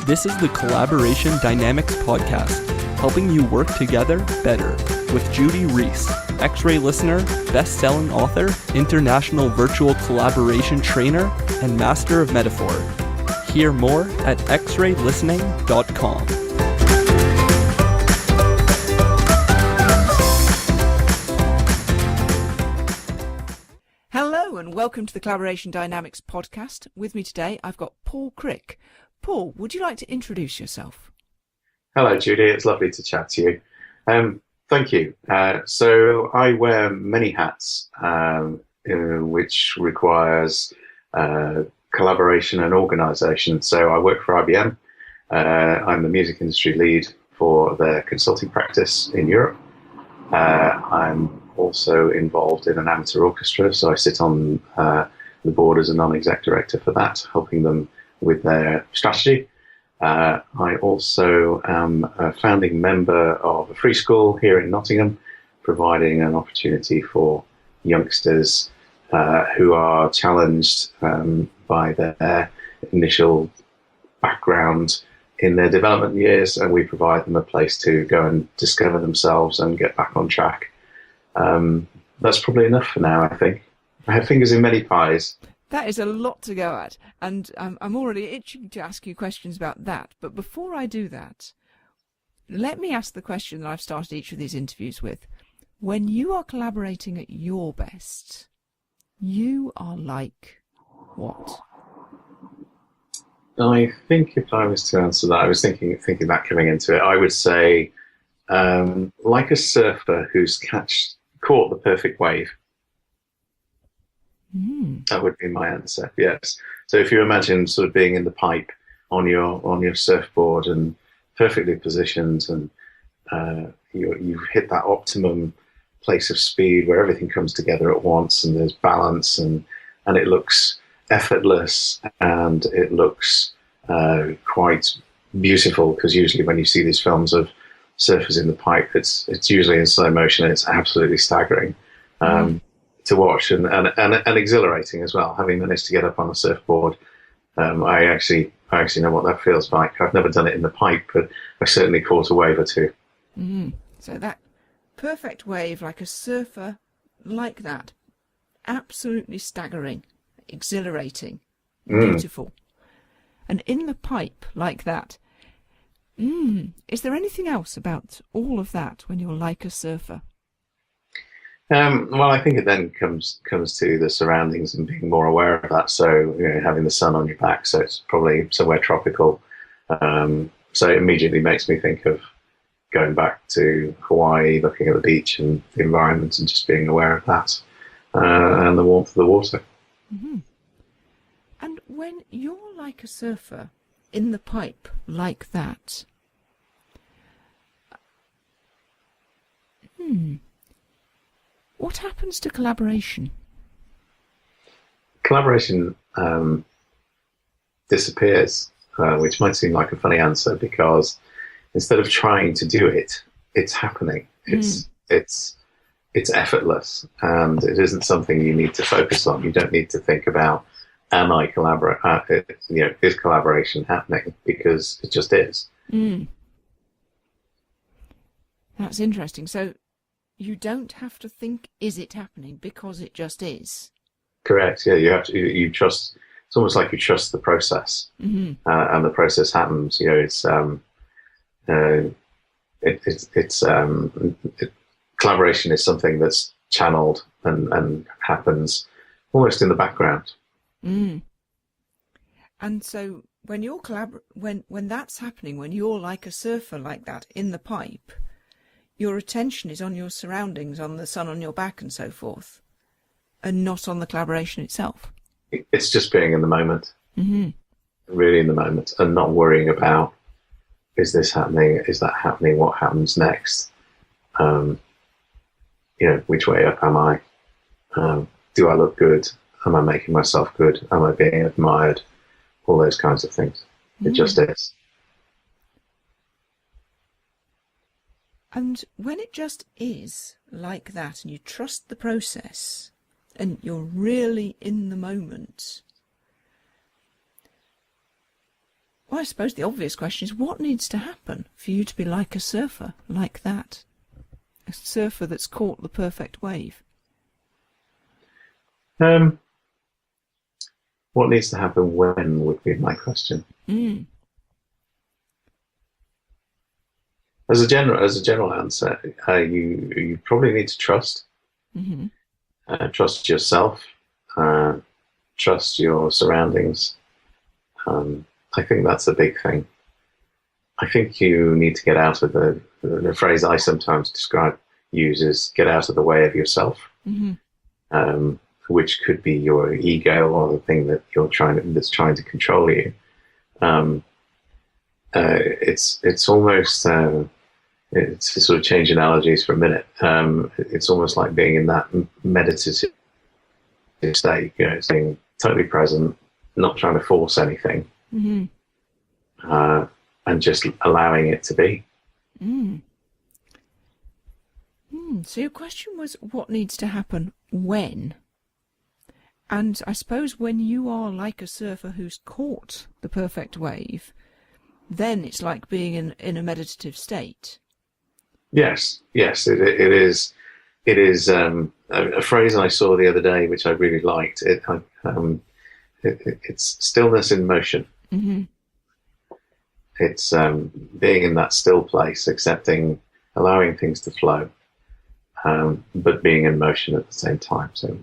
This is the Collaboration Dynamics Podcast, helping you work together better, with Judy Reese, X-Ray listener, best-selling author, international virtual collaboration trainer, and master of metaphor. Hear more at xraylistening.com. Hello and welcome to the Collaboration Dynamics Podcast. With me today, I've got Paul Crick. Paul, would you like to introduce yourself? Hello, Judy. It's lovely to chat to you. Thank you. So I wear many hats, which requires collaboration and organisation. So I work for IBM. I'm the music industry lead for their consulting practice in Europe. I'm also involved in an amateur orchestra, so I sit on the board as a non-exec director for that, helping them with their strategy. I also am a founding member of a free school here in Nottingham, providing an opportunity for youngsters who are challenged by their initial background in their development years, and we provide them a place to go and discover themselves and get back on track. That's probably enough for now, I think. I have fingers in many pies. That is a lot to go at, and I'm already itching to ask you questions about that. But before I do that, let me ask the question that I've started each of these interviews with. When you are collaborating at your best, you are like what? I think if I was to answer that, I was thinking that coming into it, I would say like a surfer who's caught the perfect wave. That would be my answer. Yes. So if you imagine sort of being in the pipe on your surfboard and perfectly positioned, and you've hit that optimum place of speed where everything comes together at once, and there's balance, and it looks effortless, and it looks quite beautiful, because usually when you see these films of surfers in the pipe, it's usually in slow motion, and it's absolutely staggering. To watch and exhilarating as well. Having managed to get up on a surfboard, I actually know what that feels like. I've never done it in the pipe, but I certainly caught a wave or two. So that perfect wave, like a surfer, like that, absolutely staggering, exhilarating, beautiful, and in the pipe like that. Is there anything else about all of that when you're like a surfer? Well, I think it then comes to the surroundings and being more aware of that. So, having the sun on your back, so it's probably somewhere tropical. So it immediately makes me think of going back to Hawaii, looking at the beach and the environment, and just being aware of that and the warmth of the water. And when you're like a surfer in the pipe like that, what happens to collaboration? Collaboration disappears, which might seem like a funny answer, because instead of trying to do it, it's happening. It's effortless, and it isn't something you need to focus on. You don't need to think about, am I is collaboration happening? Because it just is. That's interesting. So you don't have to think, is it happening, because it just is. Correct. Yeah, you trust. It's almost like you trust the process, and the process happens. Collaboration is something that's channeled and happens almost in the background. And so when you're when that's happening, when you're like a surfer like that in the pipe, your attention is on your surroundings, on the sun on your back and so forth, and not on the collaboration itself. It's just being in the moment, really in the moment, and not worrying about, is this happening? Is that happening? What happens next? Which way up am I? Do I look good? Am I making myself good? Am I being admired? All those kinds of things. It just is. And when it just is like that, and you trust the process, and you're really in the moment, Well, I suppose the obvious question is, what needs to happen for you to be like a surfer like that? A surfer that's caught the perfect wave. What needs to happen when would be my question. As a general answer, you probably need to trust. Trust yourself. Trust your surroundings. I think that's a big thing. I think you need to get out of the phrase I sometimes use is get out of the way of yourself, which could be your ego or the thing that that's trying to control you. It's almost to sort of change analogies for a minute. It's almost like being in that meditative state, being totally present, not trying to force anything, and just allowing it to be. So your question was, what needs to happen when? And I suppose when you are like a surfer who's caught the perfect wave, then it's like being in a meditative state. Yes, it is. It is a phrase I saw the other day, which I really liked. It's stillness in motion. It's being in that still place, accepting, allowing things to flow, but being in motion at the same time. So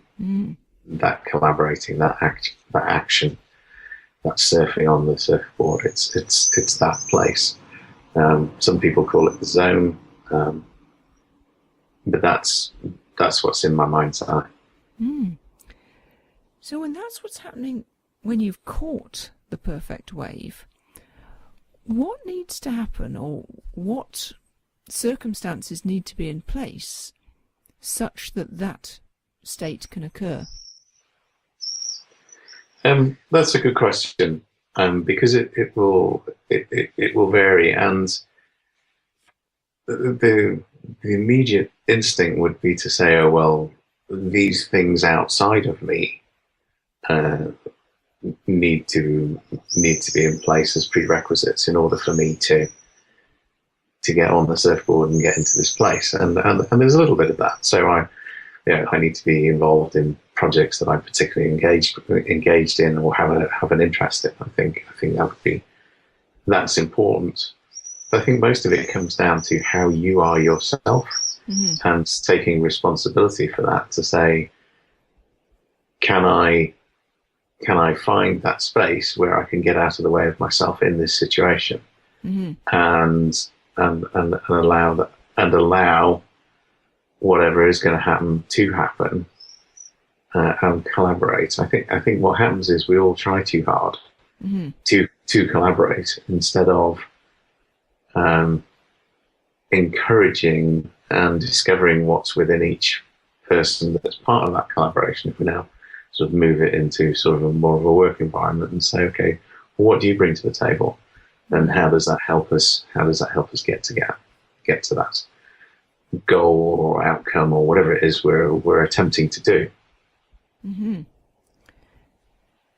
that collaborating, that action, that surfing on the surfboard, it's that place. Some people call it the zone, but that's what's in my mind's eye. So when that's what's happening when you've caught the perfect wave, what needs to happen, or what circumstances need to be in place such that that state can occur? That's a good question, because it will vary, and the immediate instinct would be to say, oh well, these things outside of me need to be in place as prerequisites in order for me to get on the surfboard and get into this place, and there's a little bit of that. So I need to be involved in projects that I'm particularly engaged in or have an interest in. I think that's important. But I think most of it comes down to how you are yourself, and taking responsibility for that, to say, can I find that space where I can get out of the way of myself in this situation, and allow that, and allow whatever is going to happen, and collaborate. I think what happens is we all try too hard to collaborate, instead of encouraging and discovering what's within each person that's part of that collaboration. If we now sort of move it into sort of more of a work environment and say, okay, what do you bring to the table, and how does that help us? How does that help us get to that goal or outcome or whatever it is we're attempting to do?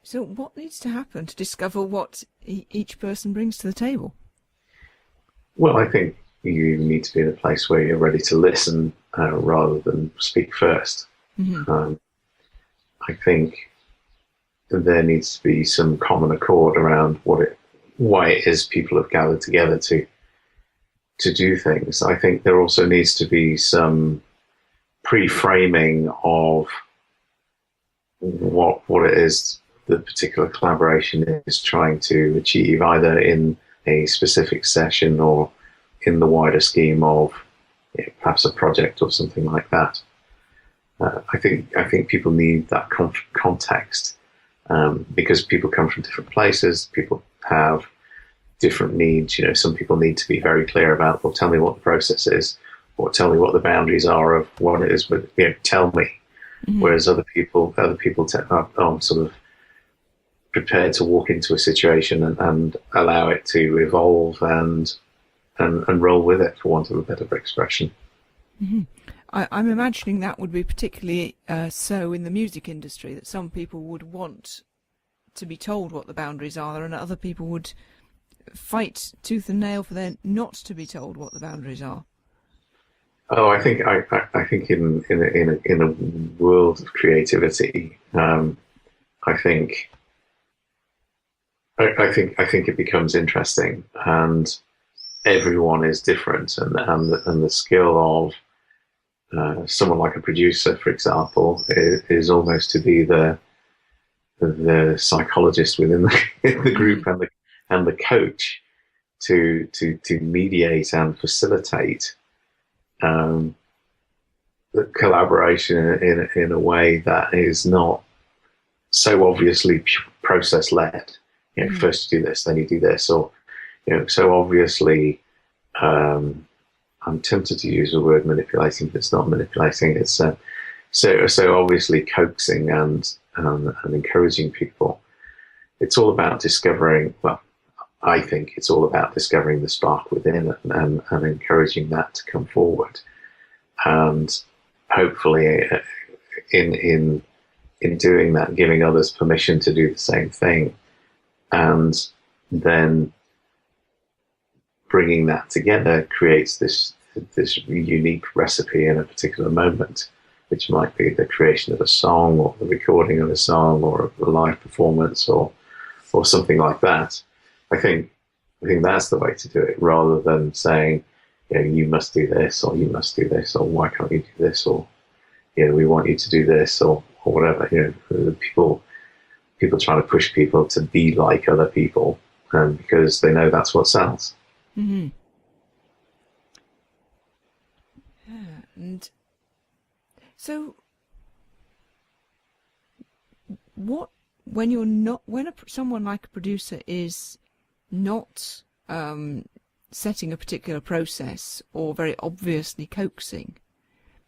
So what needs to happen to discover what each person brings to the table? Well, I think you need to be in a place where you're ready to listen rather than speak first. I think there needs to be some common accord around why it is people have gathered together to do things. I think there also needs to be some pre-framing of what it is the particular collaboration is trying to achieve, either in a specific session or in the wider scheme of perhaps a project or something like that. I think people need that context, because people come from different places. People have different needs. Some people need to be very clear about, well, tell me what the process is, or tell me what the boundaries are of what it is, but tell me. Whereas other people are sort of prepared to walk into a situation and allow it to evolve and roll with it, for want of a better expression. I'm imagining that would be particularly so in the music industry, that some people would want to be told what the boundaries are, and other people would fight tooth and nail for them not to be told what the boundaries are? Oh, I think in a world of creativity, I think it becomes interesting, and everyone is different, and the skill of someone like a producer, for example, is almost to be the psychologist within the group and the coach to mediate and facilitate the collaboration in a way that is not so obviously process led. First you do this, then you do this, or so obviously. I'm tempted to use the word manipulating, but it's not manipulating. It's so obviously coaxing and encouraging people. It's all about discovering. Well, I think it's all about discovering the spark within and encouraging that to come forward, and hopefully, in doing that, giving others permission to do the same thing, and then bringing that together creates this unique recipe in a particular moment, which might be the creation of a song or the recording of a song or a live performance or something like that. I think that's the way to do it, rather than saying, you must do this, or you must do this, or why can't you do this, or we want you to do this, or whatever. People trying to push people to be like other people, because they know that's what sells. Mm-hmm. Yeah, and so when someone like a producer is not setting a particular process or very obviously coaxing,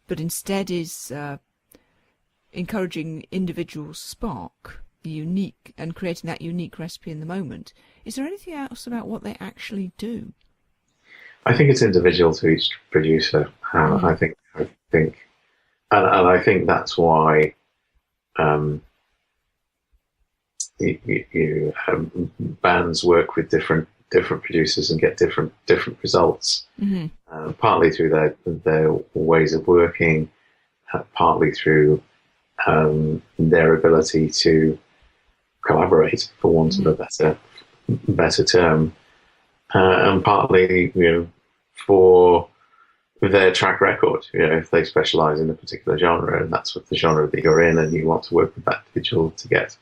but instead is encouraging individual spark, the unique, and creating that unique recipe in the moment, is there anything else about what they actually do? I think it's individual to each producer. I think, and I think that's why bands work with different producers and get different results. Mm-hmm. Partly through their ways of working, partly through their ability to collaborate, for want of a better term, and partly for their track record. If they specialize in a particular genre and that's what the genre that you're in, and you want to work with that individual to get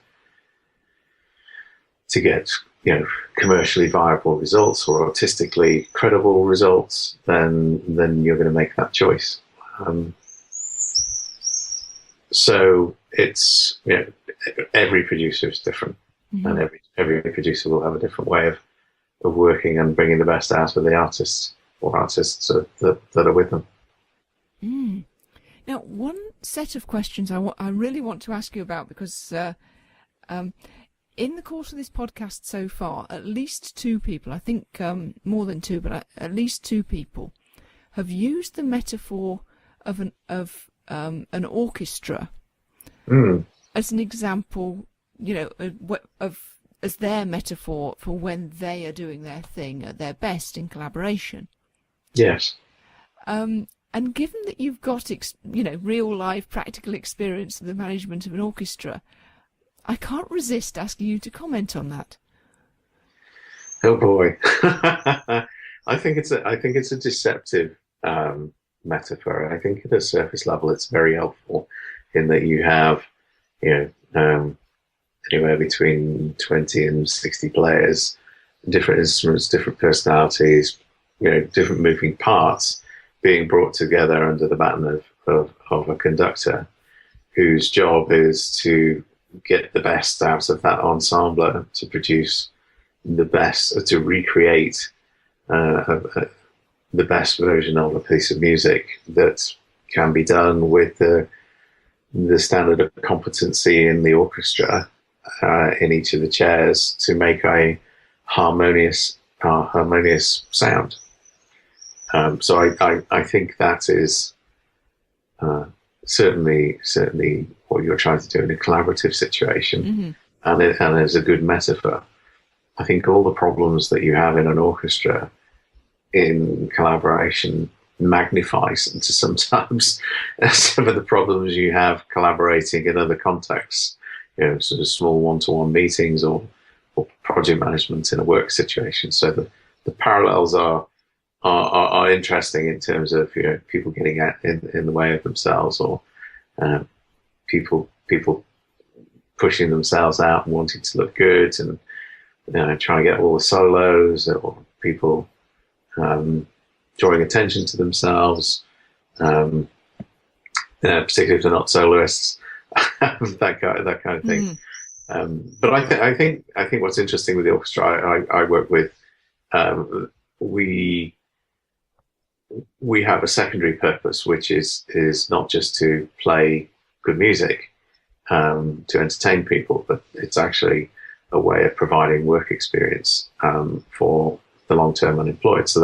commercially viable results or artistically credible results, then you're going to make that choice. So it's every producer is different, and every producer will have a different way of working and bringing the best out of the artists that are with them. Now, one set of questions I really want to ask you about, because in the course of this podcast so far, at least two people, I think more than two, but at least two people have used the metaphor of an orchestra as an example, as their metaphor for when they are doing their thing at their best in collaboration. Yes. And given that you've got, real life practical experience of the management of an orchestra, I can't resist asking you to comment on that. Oh boy, I think it's a deceptive metaphor. I think at a surface level, it's very helpful in that you have, anywhere between 20 and 60 players, different instruments, different personalities, different moving parts being brought together under the baton of a conductor, whose job is to get the best out of that ensemble, to produce the best, to recreate the best version of a piece of music that can be done with the standard of competency in the orchestra in each of the chairs to make a harmonious sound. So I think that is certainly what you're trying to do in a collaborative situation, and it's a good metaphor. I think all the problems that you have in an orchestra in collaboration magnifies into sometimes some of the problems you have collaborating in other contexts, sort of small one-to-one meetings or project management in a work situation. So the parallels are interesting in terms of people getting in the way of themselves, or people pushing themselves out and wanting to look good, and trying to get all the solos, or people drawing attention to themselves, particularly if they're not soloists, that kind of thing. But I think what's interesting with the orchestra I work with, we have a secondary purpose, which is not just to play good music to entertain people, but it's actually a way of providing work experience for the long-term unemployed. So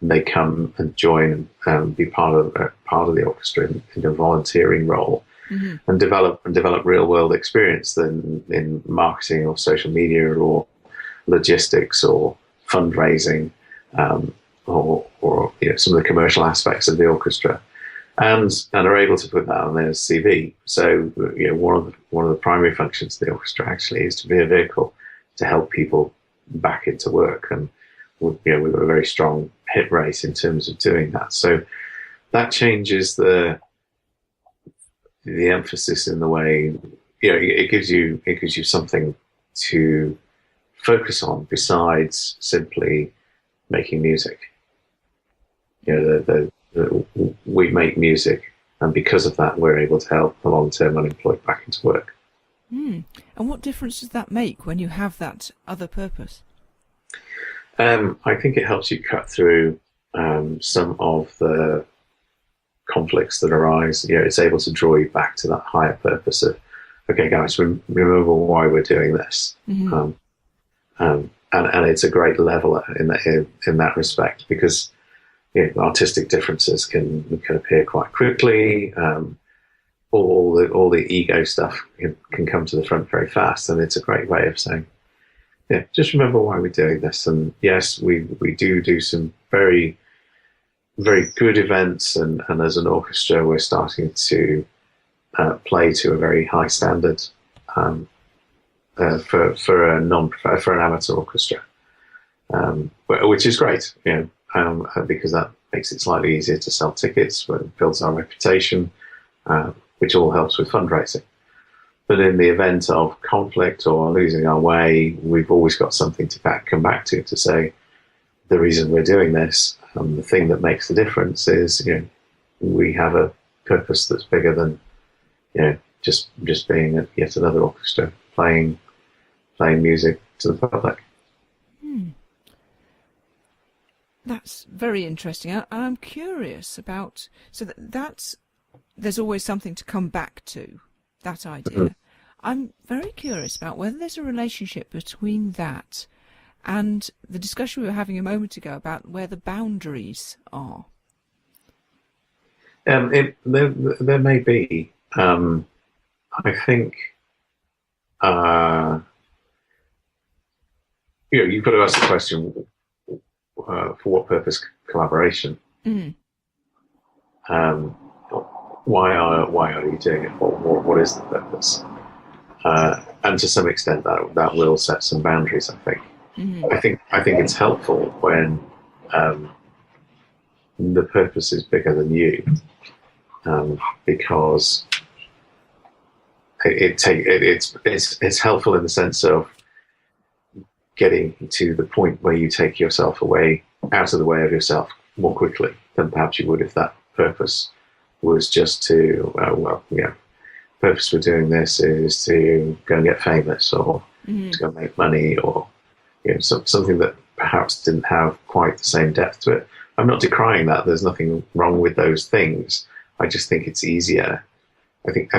they come and join and be part of the orchestra in a volunteering role, and develop real-world experience in marketing or social media or logistics or fundraising, or some of the commercial aspects of the orchestra, and are able to put that on their CV. So one of the primary functions of the orchestra actually is to be a vehicle to help people back into work, and we've got a very strong hit rate in terms of doing that. So that changes the emphasis in the way it gives you something to focus on besides simply making music. We make music, and because of that, we're able to help the long-term unemployed back into work. And what difference does that make when you have that other purpose? I think it helps you cut through some of the conflicts that arise. It's able to draw you back to that higher purpose of, okay, guys, remember why we're doing this. And it's a great leveler in that respect, because artistic differences can appear quite quickly. All the ego stuff can come to the front very fast, and it's a great way of saying, just remember why we're doing this. And yes, we do some very, very good events, and as an orchestra, we're starting to play to a very high standard for an amateur orchestra, which is great, because that makes it slightly easier to sell tickets, it builds our reputation, which all helps with fundraising. But in the event of conflict or losing our way, we've always got something to come back to say, the reason we're doing this, the thing that makes the difference is, we have a purpose that's bigger than, just being yet another orchestra playing music to the public. That's very interesting. I'm curious about, so that's, there's always something to come back to, that idea. I'm very curious about whether there's a relationship between that and the discussion we were having a moment ago about where the boundaries are. There may be. I think you've got to ask the question, for what purpose collaboration? Why are you doing it? What is the purpose? And to some extent, that will set some boundaries, I think. I think it's helpful when the purpose is bigger than you, because it's helpful in the sense of getting to the point where you take yourself out of the way of yourself more quickly than perhaps you would if that purpose was just to, purpose for doing this is to go and get famous, or to go and make money, or something that perhaps didn't have quite the same depth to it. I'm not decrying that. There's nothing wrong with those things. I just think it's easier. I think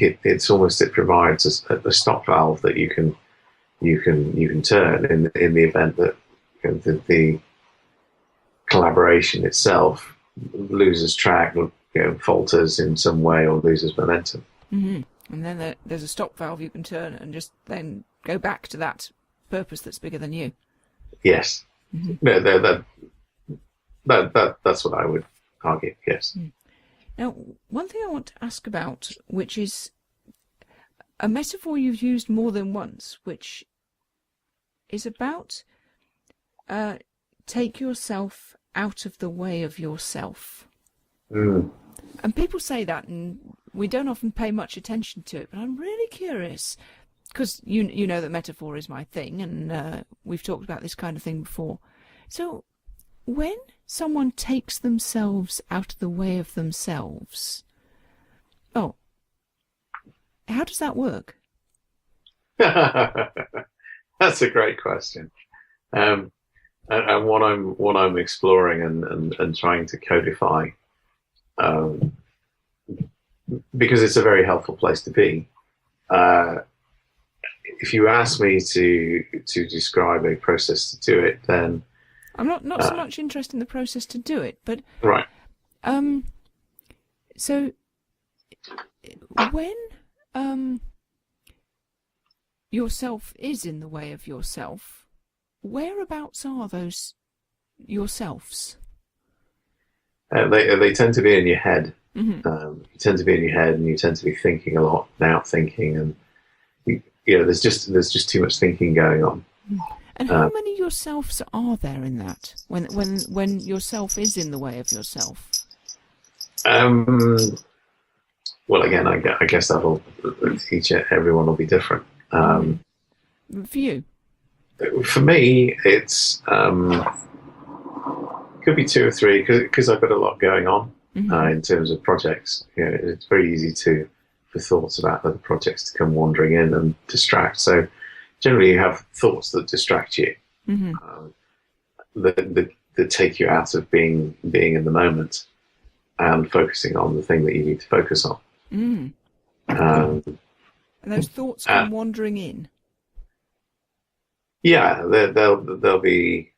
it provides a stop valve that you can turn in the event that the collaboration itself loses track, falters in some way, or loses momentum. And then there's a stop valve you can turn and just then go back to that purpose that's bigger than you. Yes. Mm-hmm. No, that's what I would argue. Yes. Now, one thing I want to ask about, which is a metaphor you've used more than once, which is about take yourself out of the way of yourself. Mm. And people say that, and we don't often pay much attention to it, but I'm really curious, because you know that metaphor is my thing, and we've talked about this kind of thing before. So when someone takes themselves out of the way of themselves, how does that work? That's a great question. And what I'm exploring and trying to codify, because it's a very helpful place to be. If you ask me to describe a process to do it, then I'm not so much interested in the process to do it, but right. So when yourself is in the way of yourself, whereabouts are those yourselves? They tend to be in your head. Mm-hmm. You tend to be in your head, and you tend to be thinking a lot, out thinking, and there's just too much thinking going on. And how many yourselves are there in that? When yourself is in the way of yourself? Well, again, I guess that'll everyone will be different. For you? For me, it's could be two or three because I've got a lot going on in terms of projects. It's very easy for thoughts about other projects to come wandering in and distract. So generally, you have thoughts that distract you, that take you out of being in the moment and focusing on the thing that you need to focus on. And those thoughts come wandering in. Yeah, they'll be.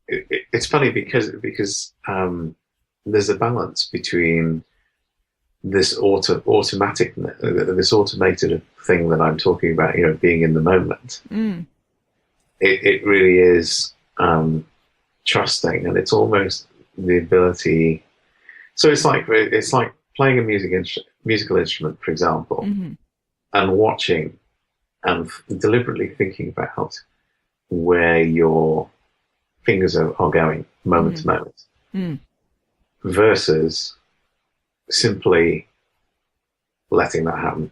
It's funny because there's a balance between this automated thing that I'm talking about. Being in the moment. It really is trusting, and it's almost the ability. So it's like playing a musical instrument, for example, and watching and deliberately thinking about where your fingers are going moment to moment, versus simply letting that happen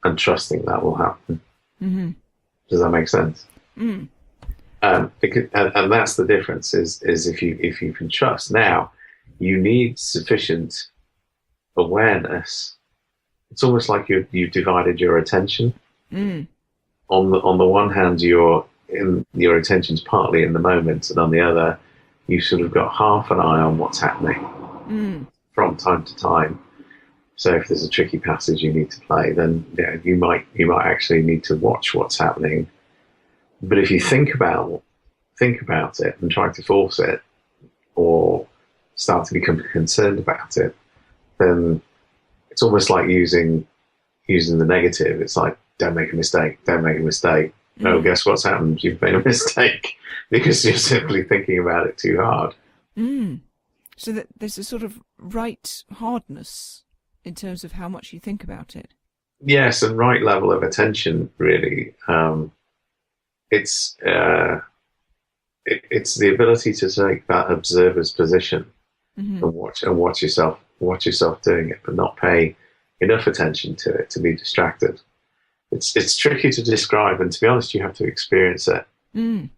and trusting that will happen. Does that make sense? Because that's the difference. Is if you can trust, now you need sufficient awareness. It's almost like you've divided your attention. On the one hand, your attention's partly in the moment, and on the other, you sort of got half an eye on what's happening from time to time. So if there's a tricky passage you need to play, then you might actually need to watch what's happening. But if you think about it and try to force it, or start to become concerned about it, then it's almost like using the negative. It's like, don't make a mistake. Oh, guess what's happened? You've made a mistake because you're simply thinking about it too hard. So that there's a sort of right hardness in terms of how much you think about it. Yes, and right level of attention, really. It's the ability to take that observer's position and watch yourself doing it, but not pay enough attention to it to be distracted. It's tricky to describe, and to be honest, you have to experience it. And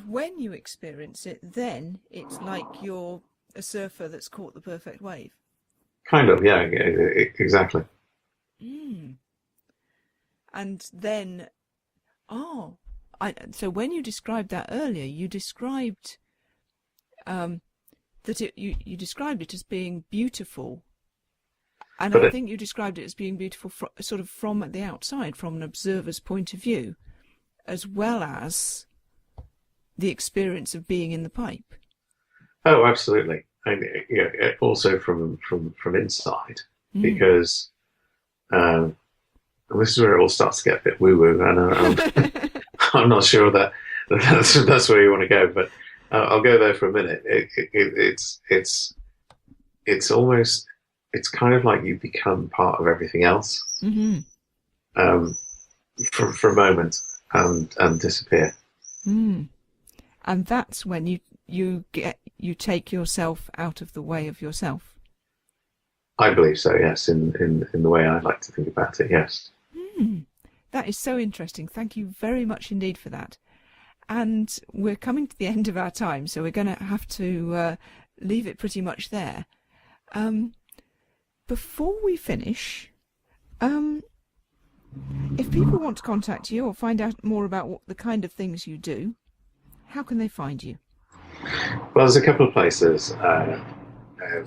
when you experience it, then it's like you're a surfer that's caught the perfect wave. Kind of, yeah, exactly. And then, so when you described that earlier, you described you described it as being beautiful. And I think you described it as being beautiful sort of from the outside, from an observer's point of view, as well as the experience of being in the pipe. Oh, absolutely. And also from inside, because and this is where it all starts to get a bit woo-woo, and I'm not sure that's where you want to go, but I'll go there for a minute. It's almost, it's kind of like you become part of everything else, for a moment, and disappear. And that's when you take yourself out of the way of yourself. I believe so, yes, in the way I like to think about it, yes. That is so interesting. Thank you very much indeed for that. And we're coming to the end of our time, so we're going to have to leave it pretty much there. Before we finish, if people want to contact you or find out more about the kind of things you do, how can they find you? Well, there's a couple of places.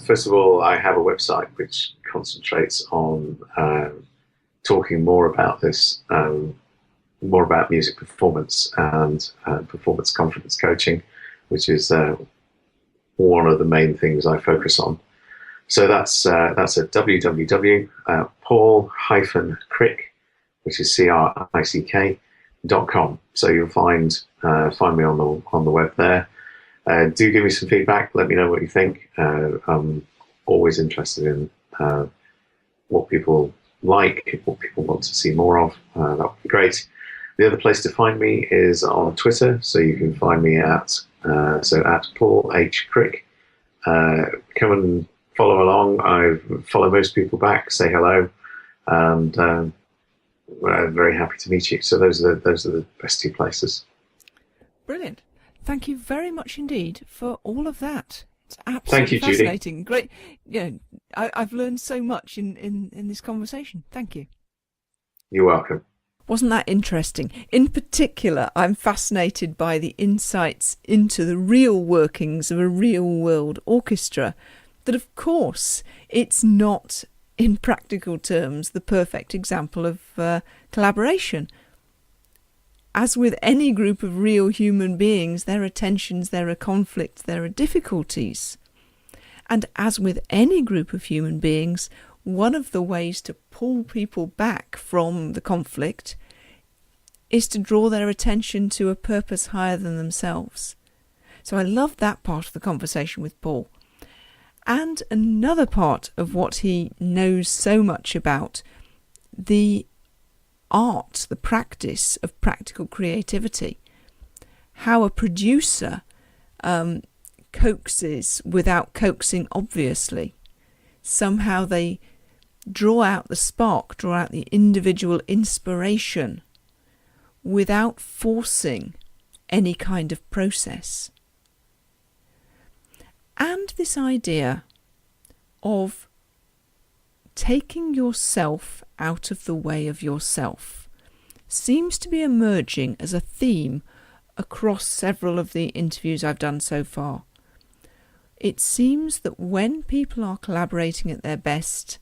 First of all, I have a website which concentrates on talking more about this, more about music performance and performance confidence coaching, which is one of the main things I focus on. So that's at www.paul-crick, which is CRICK.com. So you'll find me on the web there. Do give me some feedback. Let me know what you think. I'm always interested in what people like, what people want to see more of. That would be great. The other place to find me is on Twitter. So you can find me at Paul H. Crick. Come and follow along. I follow most people back, say hello, and I'm very happy to meet you. So those are the best two places. Brilliant. Thank you very much indeed for all of that. It's absolutely Thank you, fascinating. Judy. Great. I've learned so much in this conversation. Thank you. You're welcome. Wasn't that interesting? In particular, I'm fascinated by the insights into the real workings of a real-world orchestra, that of course it's not, in practical terms, the perfect example of collaboration. As with any group of real human beings, there are tensions, there are conflicts, there are difficulties. And as with any group of human beings, one of the ways to pull people back from the conflict is to draw their attention to a purpose higher than themselves. So I loved that part of the conversation with Paul. And another part of what he knows so much about, the art, the practice of practical creativity, how a producer coaxes without coaxing obviously. Somehow they draw out the spark, draw out the individual inspiration without forcing any kind of process. And this idea of taking yourself out of the way of yourself seems to be emerging as a theme across several of the interviews I've done so far. It seems that when people are collaborating at their best,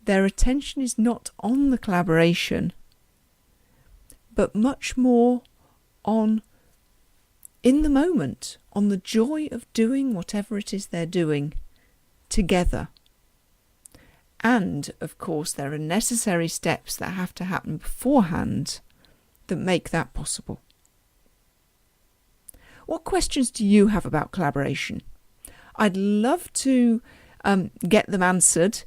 their attention is not on the collaboration, but much more on, in the moment, on the joy of doing whatever it is they're doing together. And, of course, there are necessary steps that have to happen beforehand that make that possible. What questions do you have about collaboration? I'd love to get them answered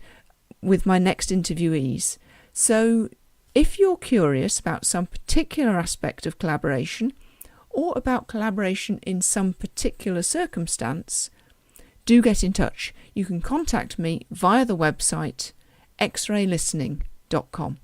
with my next interviewees. So if you're curious about some particular aspect of collaboration or about collaboration in some particular circumstance, do get in touch. You can contact me via the website xraylistening.com.